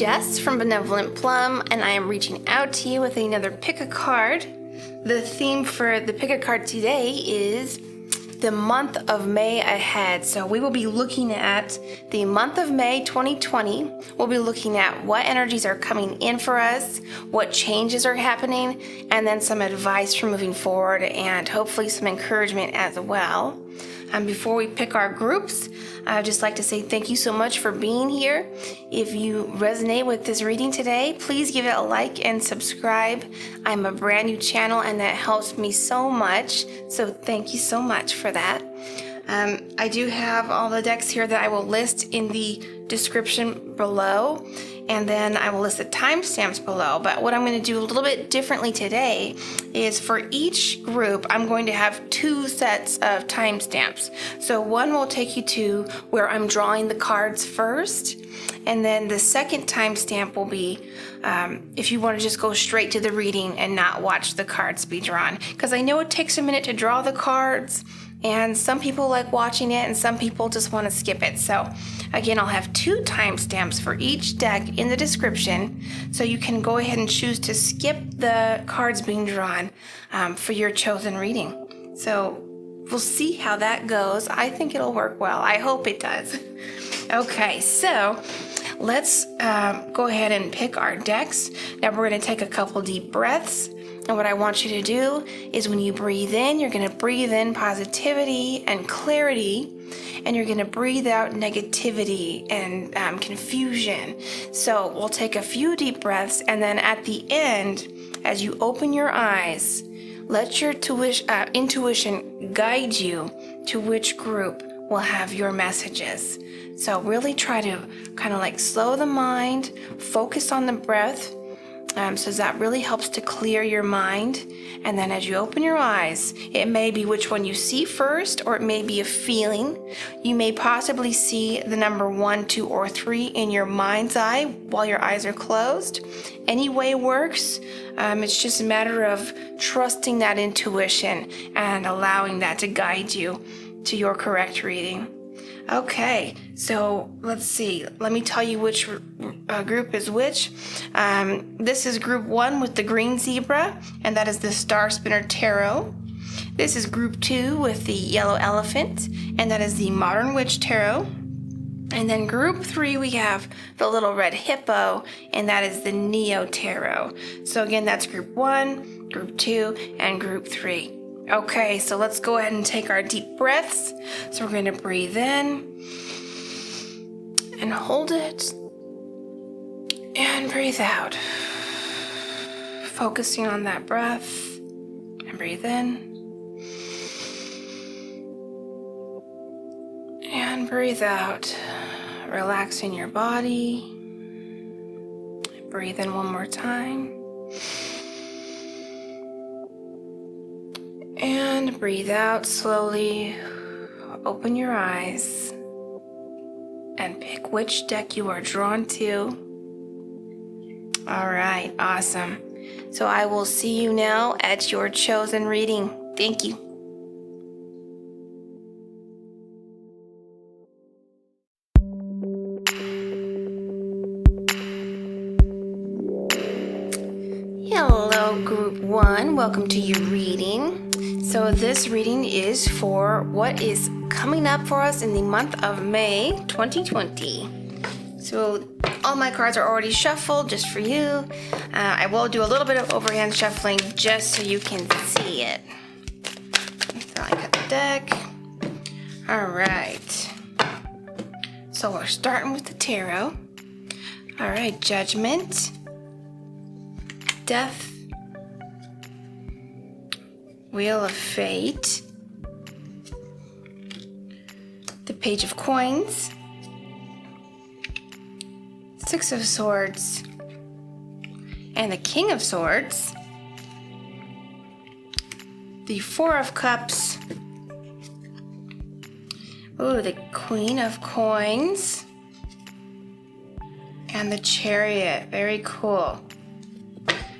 Jess from Benevolent Plum, and I am reaching out to you with another pick a card. The theme for the pick a card today is the month of May ahead. So we will be looking at the month of May 2020. We'll be looking at what energies are coming in for us, what changes are happening, and then some advice for moving forward and hopefully some encouragement as well. Before we pick our groups, I'd just like to say thank you so much for being here. If you resonate with this reading today, please give it a like and subscribe. I'm a brand new channel and that helps me so much. So thank you so much for that. I do have all the decks here that I will list in the description below, and then I will list the timestamps below. But what I'm going to do a little bit differently today is for each group, I'm going to have two sets of timestamps. So one will take you to where I'm drawing the cards first, and then the second timestamp will be if you want to just go straight to the reading and not watch the cards be drawn. Because I know it takes a minute to draw the cards, and some people like watching it and some people just want to skip it. So again, I'll have two timestamps for each deck in the description, so you can go ahead and choose to skip the cards being drawn for your chosen reading. So we'll see how that goes. I think it'll work well. I hope it does. Okay, so let's go ahead and pick our decks. Now we're going to take a couple deep breaths. And what I want you to do is when you breathe in, you're going to breathe in positivity and clarity, and you're going to breathe out negativity and confusion. So we'll take a few deep breaths, and then at the end, as you open your eyes, let your intuition guide you to which group will have your messages. So really try to kind of like slow the mind, focus on the breath, so that really helps to clear your mind. And then as you open your eyes, it may be which one you see first, or it may be a feeling. You may possibly see the number 1, 2, or 3 in your mind's eye while your eyes are closed. Any way works. It's just a matter of trusting that intuition and allowing that to guide you to your correct reading. Okay, so let's see. Let me tell you which group is which. This is group 1 with the green zebra, and that is the Star Spinner Tarot. This is group 2 with the yellow elephant, and that is the Modern Witch Tarot. And then group 3, we have the little red hippo, and that is the Neo Tarot. So again, that's group 1, group 2, and group 3. Okay, so let's go ahead and take our deep breaths. So we're going to breathe in and hold it and breathe out. Focusing on that breath and breathe in and breathe out. Relaxing your body. Breathe in one more time. And breathe out slowly. Open your eyes and pick which deck you are drawn to. All right, awesome. So I will see you now at your chosen reading. Thank you. Hello, Group 1. Welcome to your reading. So this reading is for what is coming up for us in the month of May 2020. So all my cards are already shuffled just for you. I will do a little bit of overhand shuffling just so you can see it. So I got the deck. All right. So we're starting with the tarot. All right, Judgment, Death, Wheel of Fate, the Page of Coins, Six of Swords, and the King of Swords, the Four of Cups, the Queen of Coins, and the Chariot. Very cool.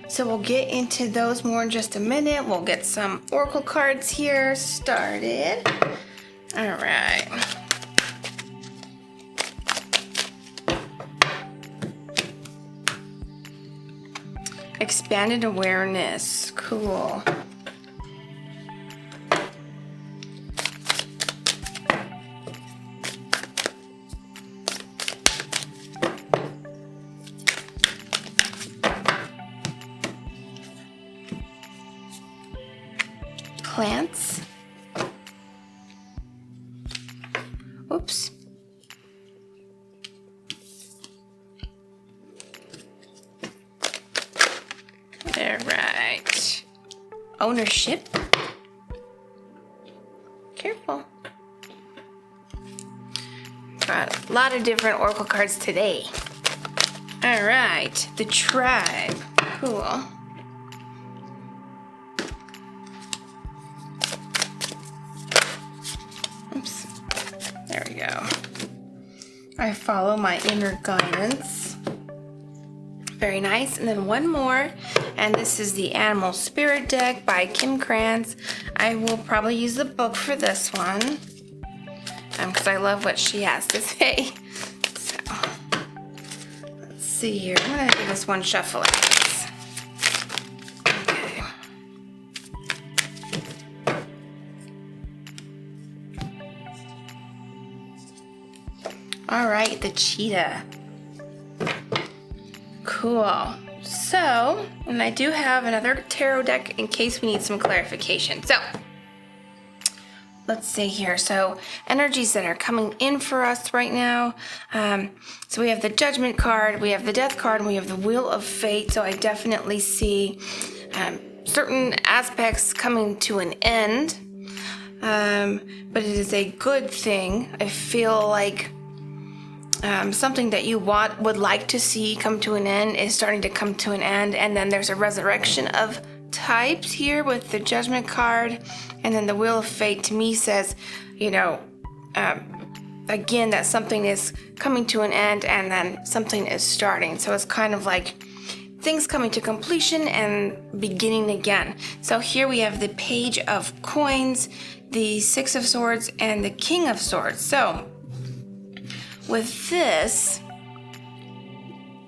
So we'll get into those more in just a minute. We'll get some oracle cards here started. All right. Expanded awareness. Cool. Plants. Oops. All right. Ownership. Careful. Got a lot of different oracle cards today. All right. The tribe. Cool. Oops. There we go. I follow my inner guidance. Very nice. And then one more, and this is the Animal Spirit deck by Krans. I will probably use the book for this one because I love what she has to say. So, let's see here. I'm going to give this one shuffle. Okay. All right, the cheetah. Cool. So, and I do have another tarot deck in case we need some clarification. So, let's see here. So, energies that are coming in for us right now. So we have the Judgment card, we have the Death card, and we have the Wheel of Fate. So I definitely see certain aspects coming to an end. But it is a good thing. I feel like something that you would like to see come to an end is starting to come to an end, and then there's a resurrection of types here with the Judgment card, and then the Wheel of Fate to me says, again, that something is coming to an end and then something is starting. So it's kind of like things coming to completion and beginning again. So here we have the Page of Coins, the Six of Swords, and the King of Swords. So with this,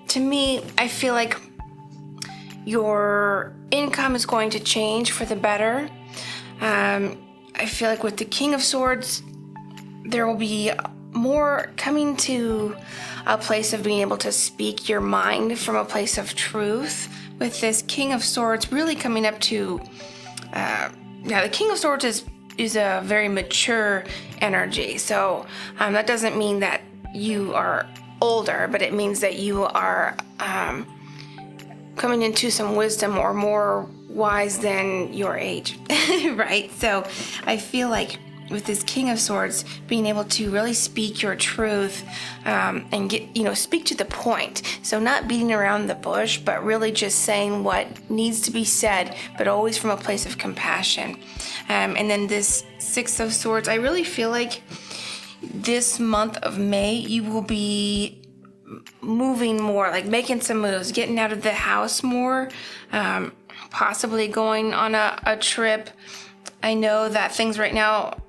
to me, I feel like your income is going to change for the better. I feel like with the King of Swords, there will be more coming to a place of being able to speak your mind from a place of truth. With this King of Swords really coming up to, the King of Swords is a very mature energy. So that doesn't mean that you are older, but it means that you are coming into some wisdom or more wise than your age, right? So I feel like with this King of Swords, being able to really speak your truth and speak to the point. So not beating around the bush, but really just saying what needs to be said, but always from a place of compassion. And then this Six of Swords, I really feel like this month of May, you will be moving more, like making some moves, getting out of the house more, possibly going on a trip. I know that things right now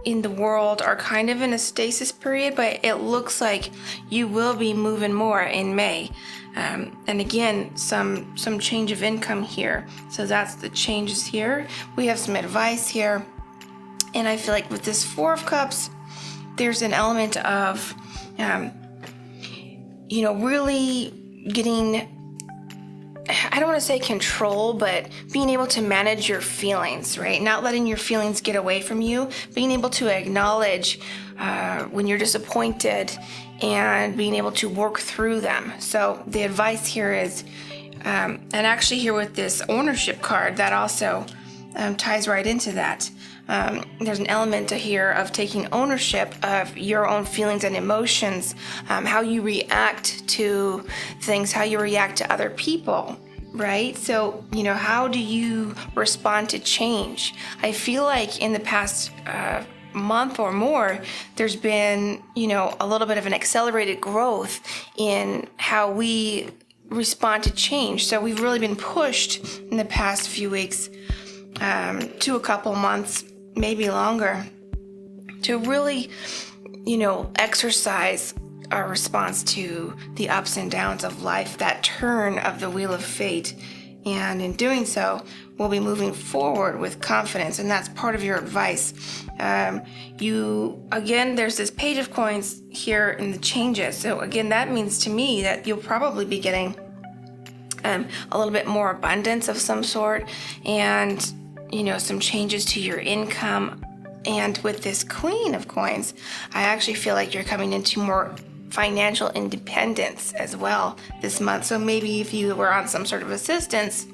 in the world are kind of in a stasis period, but it looks like you will be moving more in May. And again, some change of income here. So that's the changes here. We have some advice here. And I feel like with this Four of Cups, there's an element of, really getting, I don't want to say control, but being able to manage your feelings, right? Not letting your feelings get away from you, being able to acknowledge when you're disappointed and being able to work through them. So the advice here is, and actually here with this ownership card, that also ties right into that. There's an element here of taking ownership of your own feelings and emotions, how you react to things, how you react to other people, right? So, how do you respond to change? I feel like in the past month or more, there's been, a little bit of an accelerated growth in how we respond to change. So we've really been pushed in the past few weeks to a couple months, maybe longer, to really, exercise our response to the ups and downs of life, that turn of the wheel of fate. And in doing so, we'll be moving forward with confidence, and that's part of your advice. There's this page of coins here in the changes. So again, that means to me that you'll probably be getting a little bit more abundance of some sort, and some changes to your income. And with this Queen of Coins, I actually feel like you're coming into more financial independence as well this month. So maybe if you were on some sort of assistance,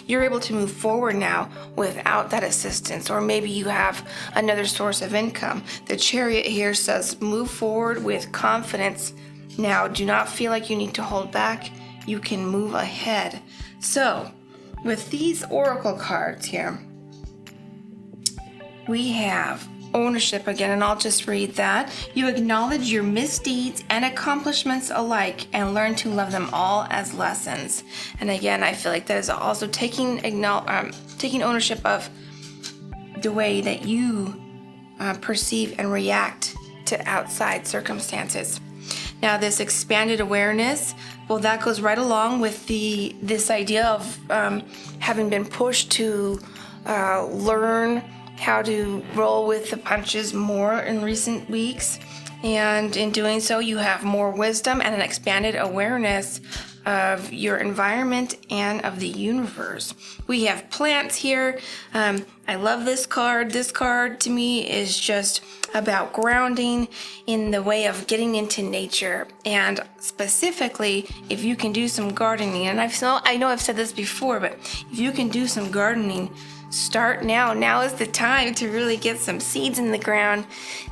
you're able to move forward now without that assistance, or maybe you have another source of income. The Chariot here says move forward with confidence. Now, do not feel like you need to hold back. You can move ahead. So with these Oracle cards here, we have ownership again, and I'll just read that. You acknowledge your misdeeds and accomplishments alike and learn to love them all as lessons. And again, I feel like that is also taking ownership of the way that you perceive and react to outside circumstances. Now, this expanded awareness, well, that goes right along with this idea of having been pushed to learn how to roll with the punches more in recent weeks. And in doing so, you have more wisdom and an expanded awareness of your environment and of the universe. We have plants here. I love this card. This card to me is just about grounding in the way of getting into nature. And specifically, if you can do some gardening, and I know I've said this before, but if you can do some gardening, start now. Now is the time to really get some seeds in the ground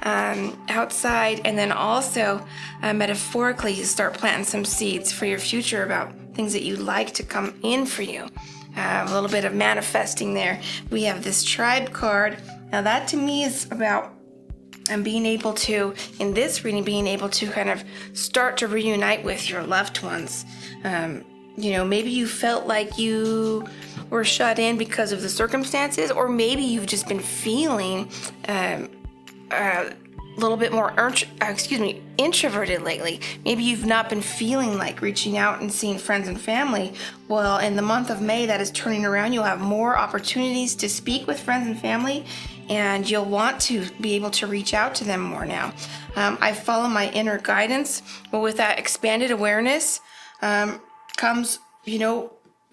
outside, and then also metaphorically start planting some seeds for your future about things that you'd like to come in for you. A little bit of manifesting there. We have this tribe card. Now that to me is about being able to, in this reading, being able to kind of start to reunite with your loved ones. Maybe you felt like you were shut in because of the circumstances, or maybe you've just been feeling a little bit more introverted lately. Maybe you've not been feeling like reaching out and seeing friends and family. Well, in the month of May, that is turning around. You'll have more opportunities to speak with friends and family, and you'll want to be able to reach out to them more now. I follow my inner guidance. Well, with that expanded awareness comes,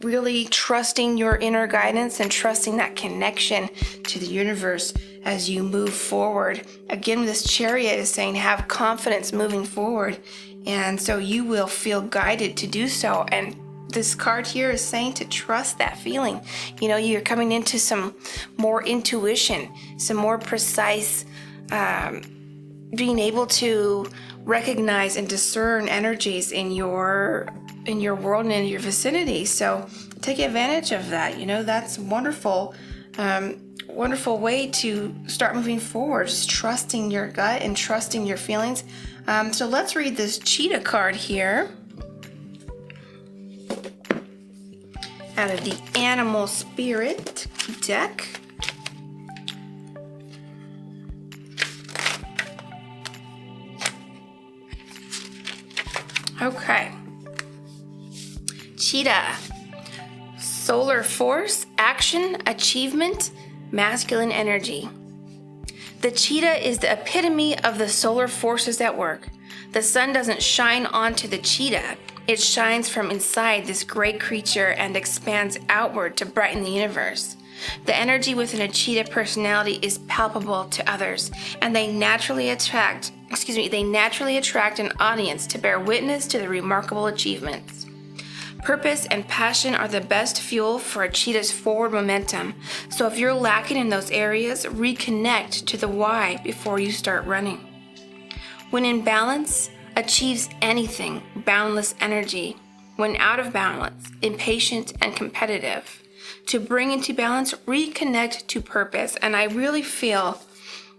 really trusting your inner guidance and trusting that connection to the universe as you move forward. Again, this Chariot is saying have confidence moving forward, and so you will feel guided to do so. And this card here is saying to trust that feeling. You're coming into some more intuition, some more precise, being able to recognize and discern energies in your world and in your vicinity. So take advantage of that. That's wonderful. Wonderful way to start moving forward, just trusting your gut and trusting your feelings. So let's read this cheetah card here out of the Animal Spirit deck. Okay. Cheetah. Solar force, action, achievement, masculine energy. The cheetah is the epitome of the solar forces at work. The sun doesn't shine onto the cheetah. It shines from inside this great creature and expands outward to brighten the universe. The energy within a cheetah personality is palpable to others, and they naturally attract an audience to bear witness to the remarkable achievements. Purpose and passion are the best fuel for a cheetah's forward momentum. So if you're lacking in those areas, reconnect to the why before you start running. When in balance, achieves anything, boundless energy. When out of balance, impatient and competitive. To bring into balance, reconnect to purpose. And I really feel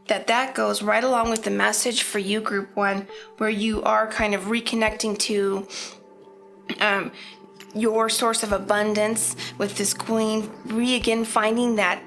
that goes right along with the message for you, Group 1, where you are kind of reconnecting to your source of abundance with this Queen, again finding that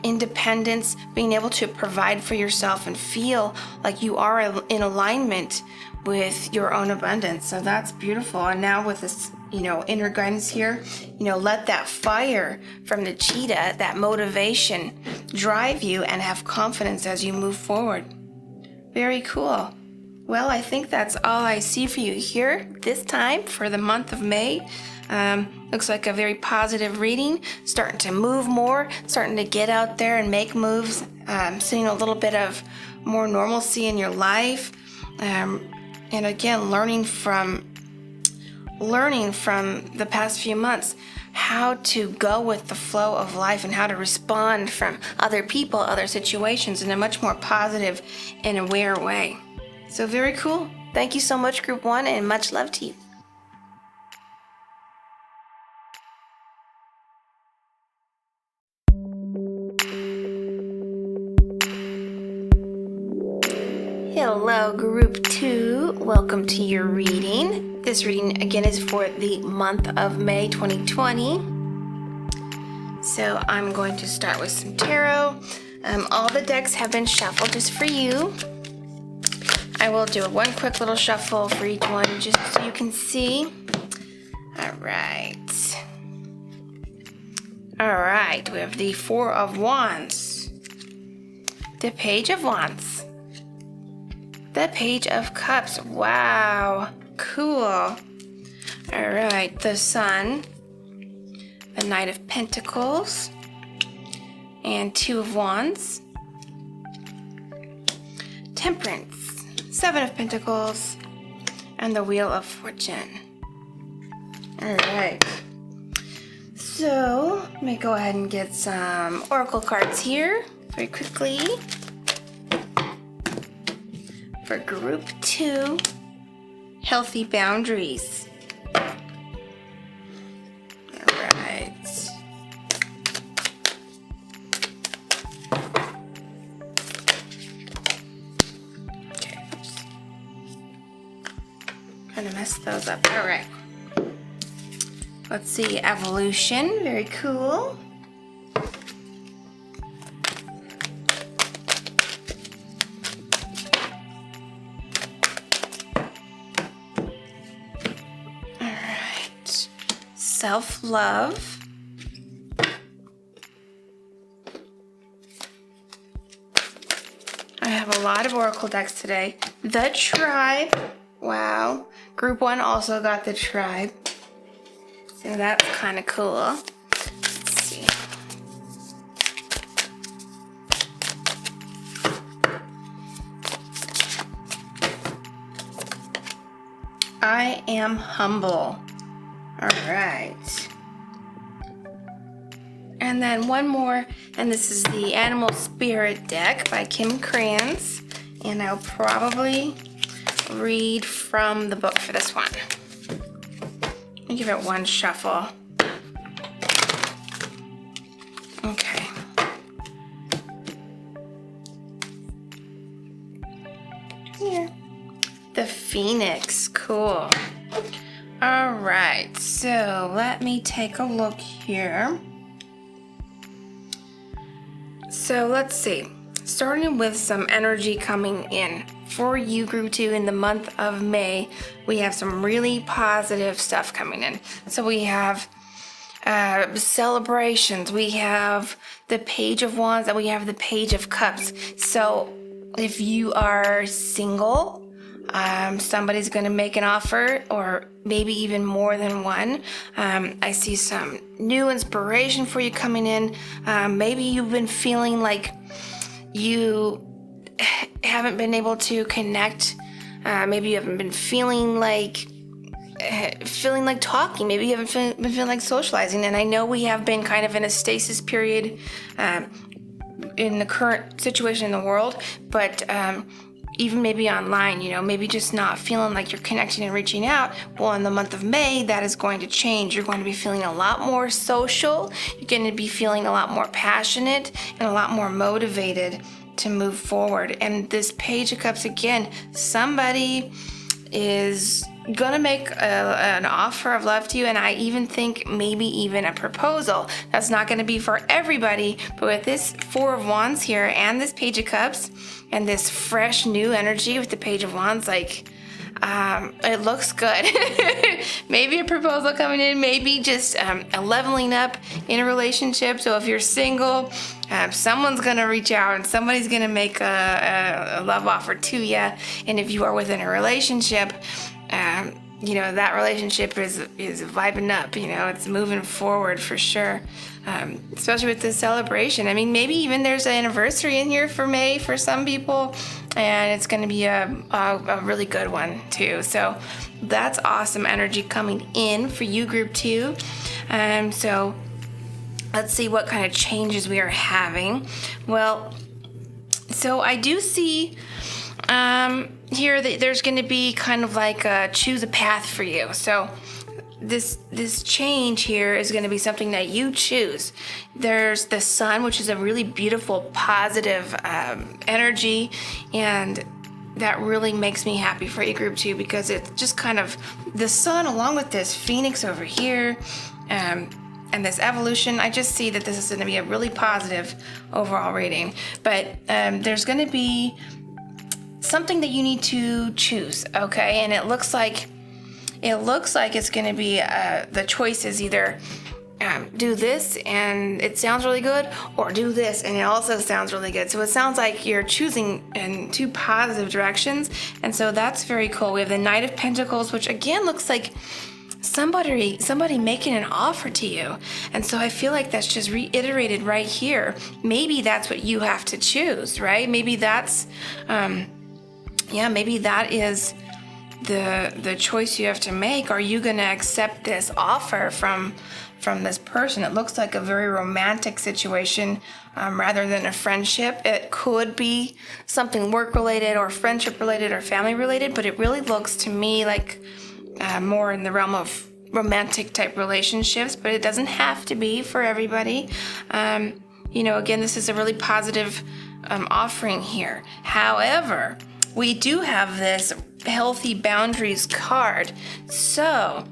independence, being able to provide for yourself and feel like you are in alignment with your own abundance. So that's beautiful. And now with this, inner guidance here, let that fire from the cheetah, that motivation, drive you and have confidence as you move forward. Very cool. Well, I think that's all I see for you here this time for the month of May. Looks like a very positive reading, starting to move more, starting to get out there and make moves, seeing a little bit of more normalcy in your life. And again, learning from the past few months how to go with the flow of life and how to respond from other people, other situations in a much more positive and aware way. So very cool. Thank you so much, Group 1, and much love to you. Hello, Group 2. Welcome to your reading. This reading, again, is for the month of May 2020. So I'm going to start with some tarot. All the decks have been shuffled just for you. I will do one quick little shuffle for each one just so you can see. All right. We have the Four of Wands, the Page of Wands, the Page of Cups. Wow, cool. All right, the Sun, the Knight of Pentacles, and Two of Wands, Temperance, Seven of Pentacles, and the Wheel of Fortune. All right. So, let me go ahead and get some oracle cards here very quickly. For Group 2, Healthy Boundaries. All right. Kind of messed those up. All right. Let's see. Evolution. Very cool. All right. Self-love. I have a lot of oracle decks today. The Tribe. Wow. Group 1 also got the Tribe. So that's kind of cool. Let's see. I am humble. All right. And then one more, and this is the Animal Spirit deck by Krans. And I'll probably read from the book for this one. I'll give it one shuffle. Okay. Here. The Phoenix. Cool. All right. So let me take a look here. So let's see. Starting with some energy coming in. For you, Group 2, in the month of May, we have some really positive stuff coming in. So we have celebrations, we have the Page of Wands, and we have the Page of Cups. So if you are single, somebody's going to make an offer, or maybe even more than one. I see some new inspiration for you coming in. Maybe you've been feeling like you haven't been able to connect. Maybe you haven't been feeling like talking. Maybe you haven't been feeling like socializing. And I know we have been kind of in a stasis period in the current situation in the world, but even maybe online, maybe just not feeling like you're connecting and reaching out. Well, in the month of May, that is going to change. You're going to be feeling a lot more social. You're going to be feeling a lot more passionate and a lot more motivated to move forward. And this Page of Cups, again, somebody is gonna make an offer of love to you, and I even think maybe even a proposal. That's not gonna be for everybody, but with this Four of Wands here and this Page of Cups and this fresh new energy with the Page of Wands, like, it looks good. Maybe a proposal coming in, maybe just a leveling up in a relationship. So if you're single, someone's gonna reach out and somebody's gonna make a love offer to you. And if you are within a relationship, that relationship is vibing up. It's moving forward for sure. Especially with this celebration. I mean, maybe even there's an anniversary in here for May for some people, and it's going to be a really good one too. So that's awesome energy coming in for you, Group 2. So let's see what kind of changes we are having. Well, so I do see here that there's going to be kind of like choose a path for you. So this change here is going to be something that you choose. There's the sun, which is a really beautiful, positive energy, and that really makes me happy for you, Group 2, because it's just kind of the sun along with this phoenix over here and this evolution. I just see that this is going to be a really positive overall reading. But there's going to be something that you need to choose, okay? And it looks like it's going to be the choice is either do this and it sounds really good, or do this and it also sounds really good. So it sounds like you're choosing in two positive directions, and so that's very cool. We have the Knight of Pentacles, which again looks like somebody making an offer to you, and so I feel like that's just reiterated right here. Maybe that's what you have to choose, right? Maybe that's maybe that is the choice you have to make. Are you going to accept this offer from this person? It looks like a very romantic situation rather than a friendship. It could be something work related or friendship related or family related, but it really looks to me like more in the realm of romantic type relationships, but it doesn't have to be for everybody. Again, this is a really positive offering here. However, we do have this healthy boundaries card. So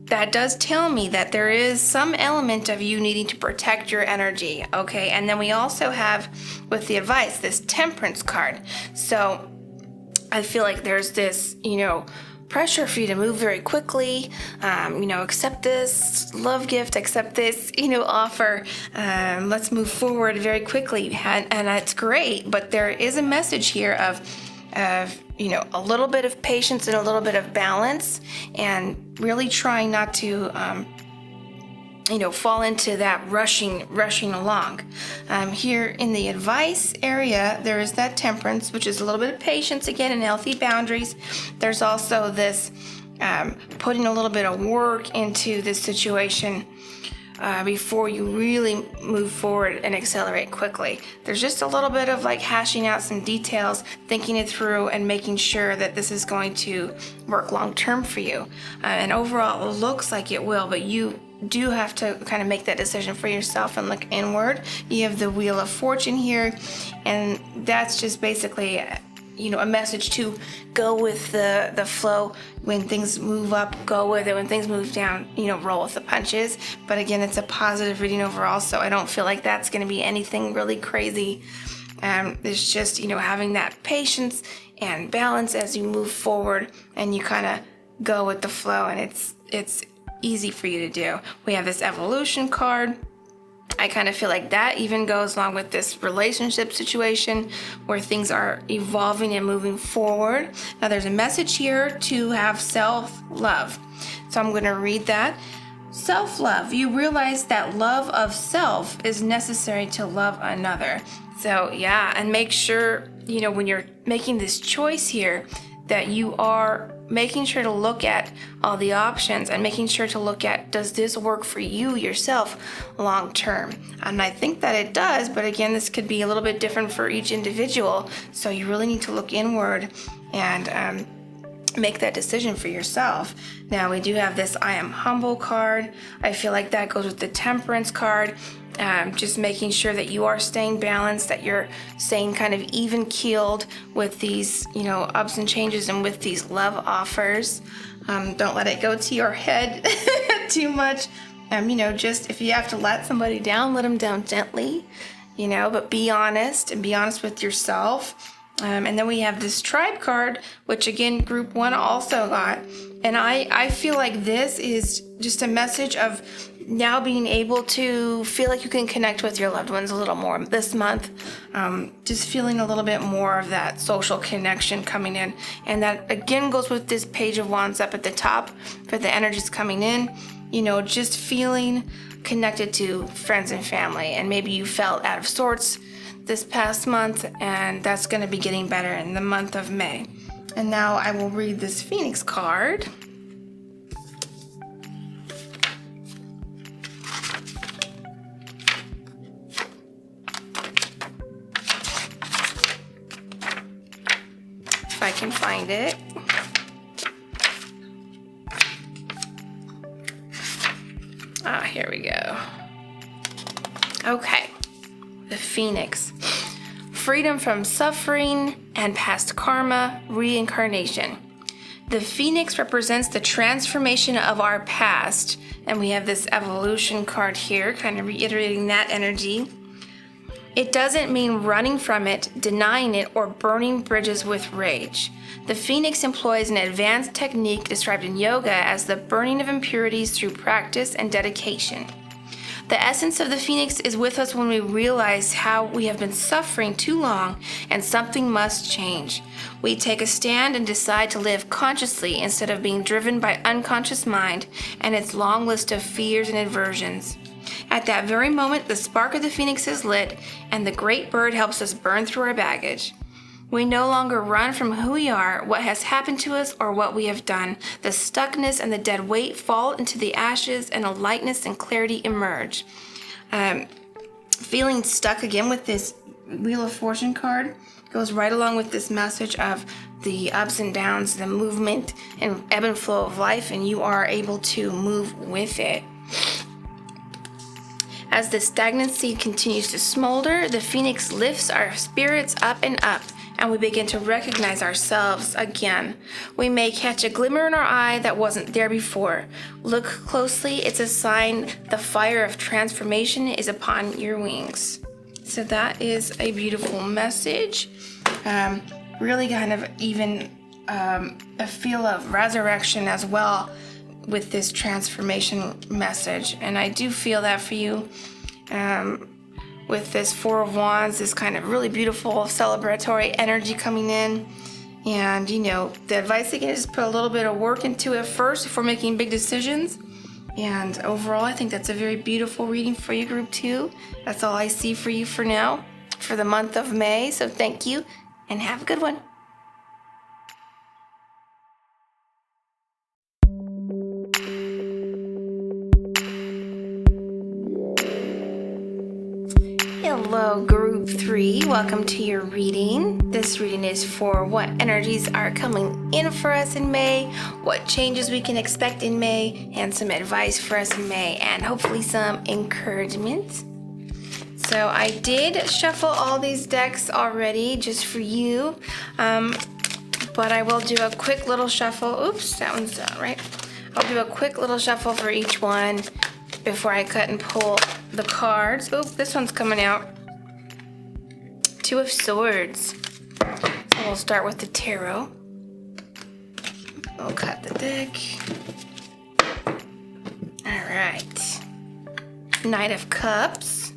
that does tell me that there is some element of you needing to protect your energy, okay? And then we also have, with the advice, this temperance card. So I feel like there's this, pressure for you to move very quickly, accept this love gift, accept this, offer. Let's move forward very quickly. And that's great, but there is a message here of a little bit of patience and a little bit of balance, and really trying not to, fall into that rushing along. Here in the advice area, there is that temperance, which is a little bit of patience again and healthy boundaries. There's also this putting a little bit of work into this situation before you really move forward and accelerate quickly. There's just a little bit of like hashing out some details, thinking it through, and making sure that this is going to work long term for you. And overall, it looks like it will, but you do have to kind of make that decision for yourself and look inward. You have the Wheel of Fortune here, and that's just basically a message to go with the flow. When things move up, go with it. When things move down, roll with the punches. But again, it's a positive reading overall, so I don't feel like that's going to be anything really crazy. It's just, having that patience and balance as you move forward, and you kind of go with the flow, and it's easy for you to do. We have this evolution card. I kind of feel like that even goes along with this relationship situation where things are evolving and moving forward. Now there's a message here to have self-love. So I'm going to read that. Self-love. You realize that love of self is necessary to love another. So yeah, and make sure, when you're making this choice here, that you are making sure to look at all the options and making sure to look at, does this work for you yourself long term? And I think that it does, but again, this could be a little bit different for each individual. So you really need to look inward and make that decision for yourself. Now we do have this I am humble card. I feel like that goes with the temperance card. Just making sure that you are staying balanced, that you're staying kind of even keeled with these, ups and changes and with these love offers. Don't let it go to your head too much. Just if you have to let somebody down, let them down gently, but be honest and be honest with yourself. And then we have this tribe card, which again, group 1 also got. And I feel like this is just a message of now being able to feel like you can connect with your loved ones a little more this month. Just feeling a little bit more of that social connection coming in. And that again goes with this Page of Wands up at the top for the energies coming in. Just feeling connected to friends and family. And maybe you felt out of sorts this past month, and that's going to be getting better in the month of May. And now I will read this Phoenix card. If I can find it. Here we go. Okay. The Phoenix. Freedom from suffering and past karma, reincarnation. The Phoenix represents the transformation of our past, and we have this evolution card here, kind of reiterating that energy. It doesn't mean running from it, denying it, or burning bridges with rage. The Phoenix employs an advanced technique described in yoga as the burning of impurities through practice and dedication. The essence of the Phoenix is with us when we realize how we have been suffering too long and something must change. We take a stand and decide to live consciously instead of being driven by unconscious mind and its long list of fears and aversions. At that very moment, the spark of the Phoenix is lit, and the great bird helps us burn through our baggage. We no longer run from who we are, what has happened to us, or what we have done. The stuckness and the dead weight fall into the ashes, and a lightness and clarity emerge. Feeling stuck again with this Wheel of Fortune card goes right along with this message of the ups and downs, the movement and ebb and flow of life, and you are able to move with it. As the stagnancy continues to smolder, the Phoenix lifts our spirits up and up, and we begin to recognize ourselves again. We may catch a glimmer in our eye that wasn't there before. Look closely, it's a sign the fire of transformation is upon your wings. So that is a beautiful message. Really kind of even a feel of resurrection as well with this transformation message. And I do feel that for you. With this Four of Wands, this kind of really beautiful celebratory energy coming in. And, the advice again is put a little bit of work into it first before making big decisions. And overall, I think that's a very beautiful reading for you, Group 2. That's all I see for you for now, for the month of May. So thank you, and have a good one. Hello, Group 3. Welcome to your reading. This reading is for what energies are coming in for us in May, what changes we can expect in May, and some advice for us in May, and hopefully some encouragement. So I did shuffle all these decks already just for you, but I will do a quick little shuffle. Oops, that one's done, right? I'll do a quick little shuffle for each one before I cut and pull the cards. Oop, this one's coming out. Two of Swords. So we'll start with the tarot. We'll cut the deck. All right. Knight of Cups.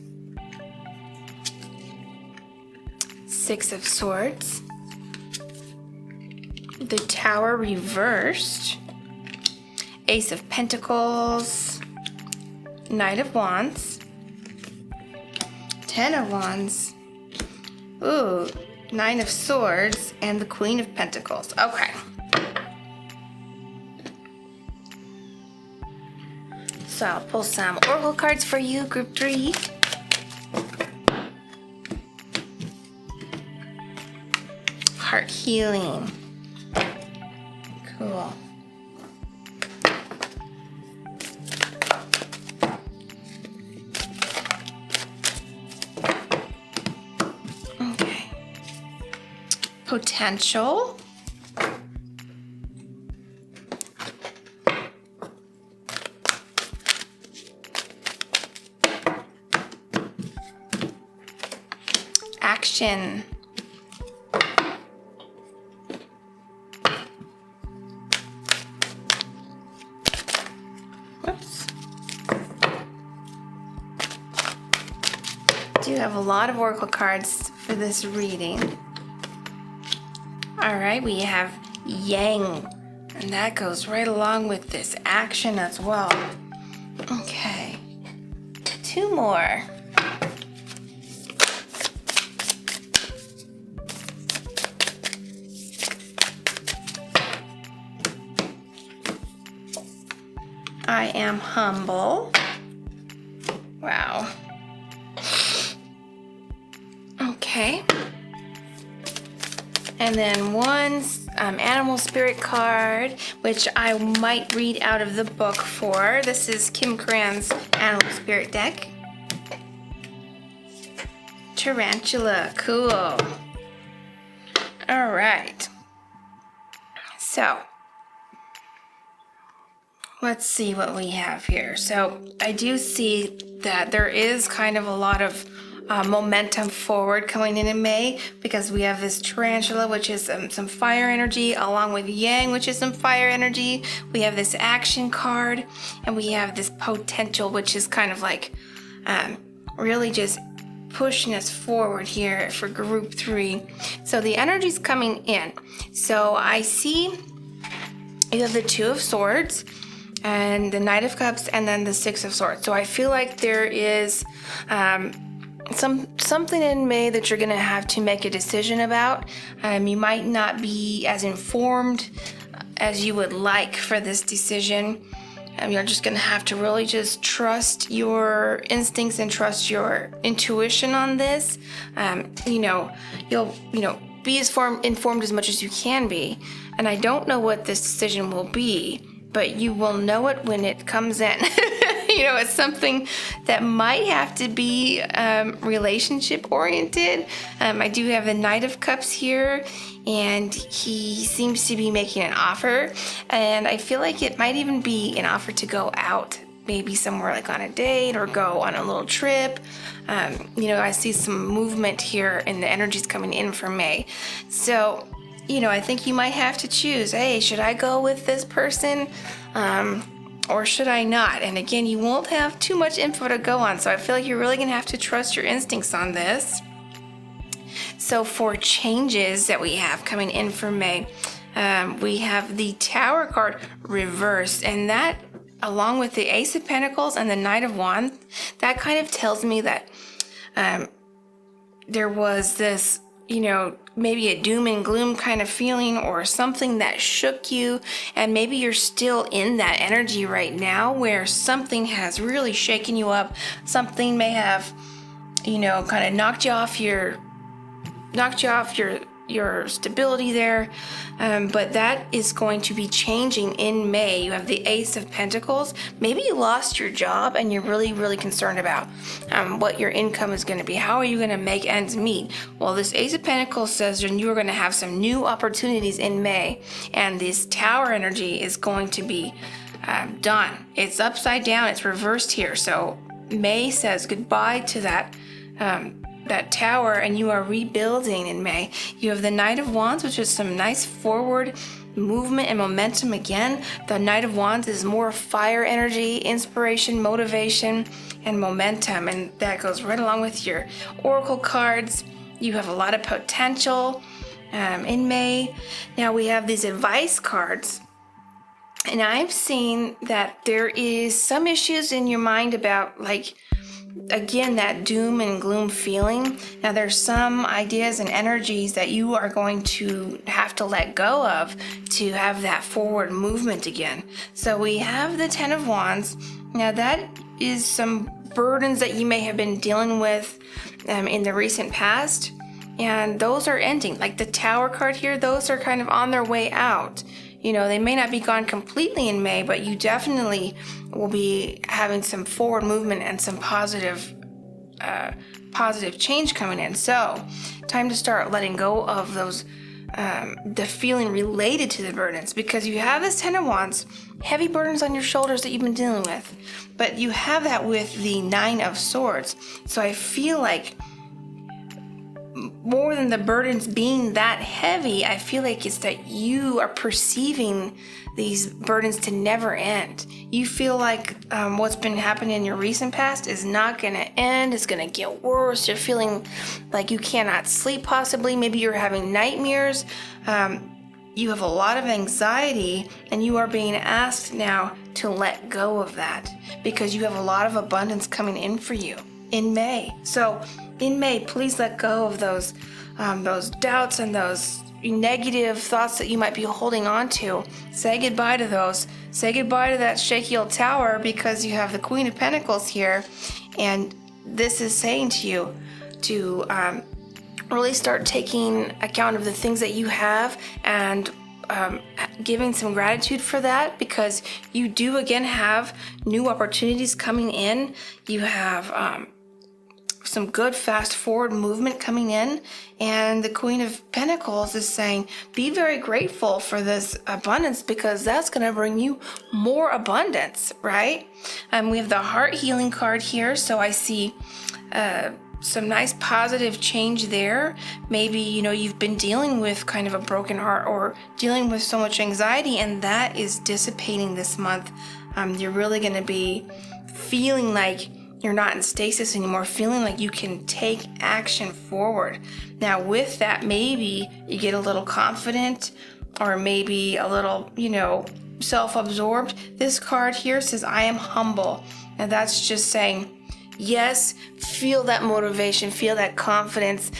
Six of Swords. The Tower reversed. Ace of Pentacles. Knight of Wands. Ten of Wands. Ooh, Nine of Swords, and the Queen of Pentacles. Okay. So I'll pull some oracle cards for you, Group 3. Heart healing. Cool. Okay. Potential. Action. Whoops. Do have a lot of oracle cards for this reading. All right, we have Yang, and that goes right along with this action as well. Okay, 2 more. I am humble. Wow. Okay. And then one animal spirit card, which I might read out of the book for. This is Kim Krans' animal spirit deck. Tarantula, cool. All right. So, let's see what we have here. So I do see that there is kind of a lot of momentum forward coming in May, because we have this tarantula, which is some fire energy, along with Yang, which is some fire energy. We have this action card, and we have this potential, which is kind of like really just pushing us forward here for group 3. So the energy's coming in. So I see you have the 2 of Swords, and the Knight of Cups, and then the 6 of Swords. So I feel like there is something in May that you're gonna have to make a decision about. You might not be as informed as you would like for this decision. You're just gonna have to really just trust your instincts and trust your intuition on this. You'll be as informed as much as you can be. And I don't know what this decision will be, but you will know it when it comes in. It's something that might have to be relationship oriented. I do have the Knight of Cups here, and he seems to be making an offer. And I feel like it might even be an offer to go out, maybe somewhere like on a date or go on a little trip. I see some movement here, and the energy's coming in for May. So, I think you might have to choose, hey, should I go with this person or should I not? And again, you won't have too much info to go on, so I feel like you're really going to have to trust your instincts on this. So for changes that we have coming in for May, we have the Tower card reversed, and that, along with the Ace of Pentacles and the Knight of Wands, that kind of tells me that there was this, maybe a doom and gloom kind of feeling, or something that shook you, and maybe you're still in that energy right now where something has really shaken you up. Something may have, kind of knocked you off your stability there, but that is going to be changing in May. You have the Ace of Pentacles. Maybe you lost your job and you're really, really concerned about what your income is going to be. How are you going to make ends meet? Well, this Ace of Pentacles says you are going to have some new opportunities in May, and this Tower energy is going to be done. It's upside down. It's reversed here. So May says goodbye to that Tower, and you are rebuilding in May. You have the Knight of Wands, which is some nice forward movement and momentum again. The Knight of Wands is more fire energy, inspiration, motivation, and momentum, and that goes right along with your oracle cards. You have a lot of potential in May. Now we have these advice cards, and I've seen that there is some issues in your mind about, again, that doom and gloom feeling. Now there's some ideas and energies that you are going to have to let go of to have that forward movement again. So we have the 10 of Wands. Now that is some burdens that you may have been dealing with in the recent past, and those are ending. Like the Tower card here, those are kind of on their way out. They may not be gone completely in May, but you definitely will be having some forward movement and some positive change coming in. So time to start letting go of those the feeling related to the burdens, because you have this 10 of Wands, heavy burdens on your shoulders that you've been dealing with, but you have that with the 9 of Swords. So I feel like more than the burdens being that heavy, I feel like it's that you are perceiving these burdens to never end. You feel like what's been happening in your recent past is not going to end. It's going to get worse. You're feeling like you cannot sleep possibly. Maybe you're having nightmares. You have a lot of anxiety, and you are being asked now to let go of that because you have a lot of abundance coming in for you in May. So in May, please let go of those doubts and those negative thoughts that you might be holding on to. Say goodbye to those. Say goodbye to that shaky old tower, because you have the Queen of Pentacles here, and this is saying to you to really start taking account of the things that you have and giving some gratitude for that, because you do again have new opportunities coming in. You have some good fast forward movement coming in, and the Queen of Pentacles is saying be very grateful for this abundance, because that's going to bring you more abundance, right? We have the heart healing card here, so I see some nice positive change there. Maybe you've been dealing with kind of a broken heart or dealing with so much anxiety, and that is dissipating this month. You're really going to be feeling like you're not in stasis anymore, feeling like you can take action forward. Now with that, maybe you get a little confident, or maybe a little, self-absorbed. This card here says, I am humble. And that's just saying, yes, feel that motivation, feel that confidence,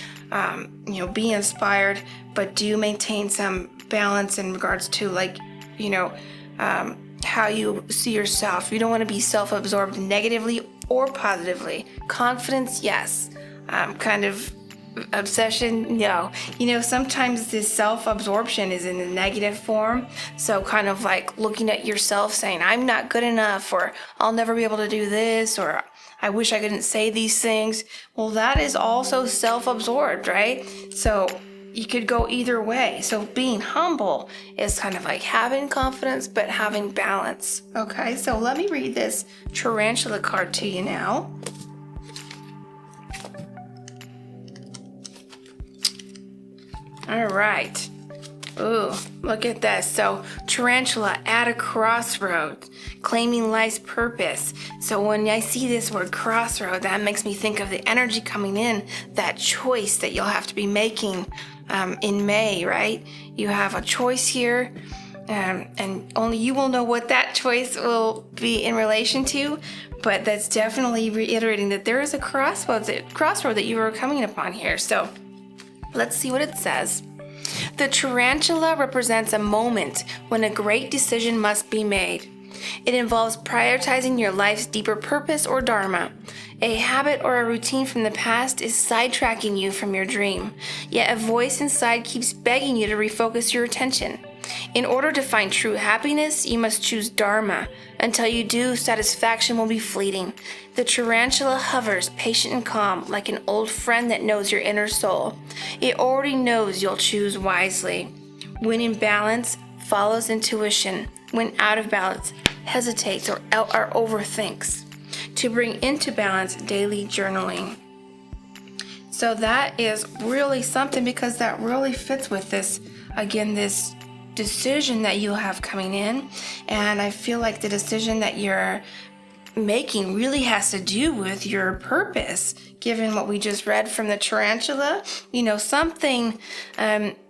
be inspired, but do maintain some balance in regards to how you see yourself. You don't want to be self-absorbed negatively or positively. Confidence, yes. Kind of obsession, no. Sometimes this self-absorption is in a negative form. So kind of like looking at yourself saying, I'm not good enough, or I'll never be able to do this, or I wish I couldn't say these things. Well, that is also self-absorbed, right? So you could go either way. So being humble is kind of like having confidence, but having balance. Okay, so let me read this tarantula card to you now. All right. Ooh, look at this. So tarantula at a crossroad, claiming life's purpose. So when I see this word crossroad, that makes me think of the energy coming in, that choice that you'll have to be making in May, right? You have a choice here, and only you will know what that choice will be in relation to, but that's definitely reiterating that there is a crossroad that you are coming upon here. So let's see what it says. The tarantula represents a moment when a great decision must be made. It involves prioritizing your life's deeper purpose or dharma. A habit or a routine from the past is sidetracking you from your dream, yet a voice inside keeps begging you to refocus your attention. In order to find true happiness, you must choose dharma. Until you do, satisfaction will be fleeting. The tarantula hovers, patient and calm, like an old friend that knows your inner soul. It already knows you'll choose wisely. When in balance, follows intuition. When out of balance, hesitates or overthinks. To bring into balance, daily journaling. So that is really something, because that really fits with this, again, this decision that you have coming in. And I feel like the decision that you're making really has to do with your purpose, given what we just read from the tarantula. Something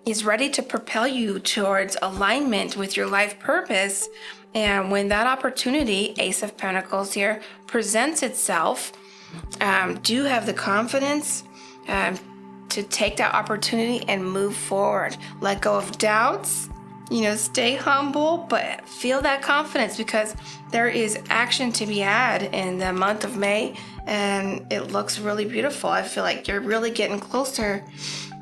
is ready to propel you towards alignment with your life purpose. And when that opportunity, Ace of Pentacles here, presents itself, do have the confidence to take that opportunity and move forward. Let go of doubts, stay humble, but feel that confidence, because there is action to be had in the month of May, and it looks really beautiful. I feel like you're really getting closer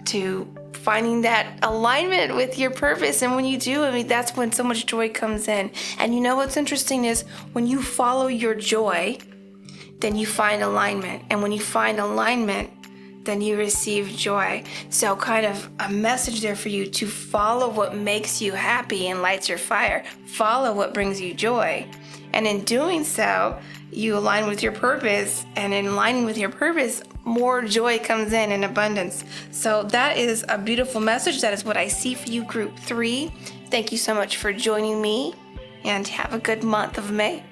to finding that alignment with your purpose. And when you do, I mean, that's when so much joy comes in. And you know what's interesting is when you follow your joy, then you find alignment. And when you find alignment, then you receive joy. So kind of a message there for you to follow what makes you happy and lights your fire. Follow what brings you joy. And in doing so, you align with your purpose. And in aligning with your purpose, more joy comes in abundance. So that is a beautiful message. That is what I see for you, Group 3. Thank you so much for joining me, and have a good month of May.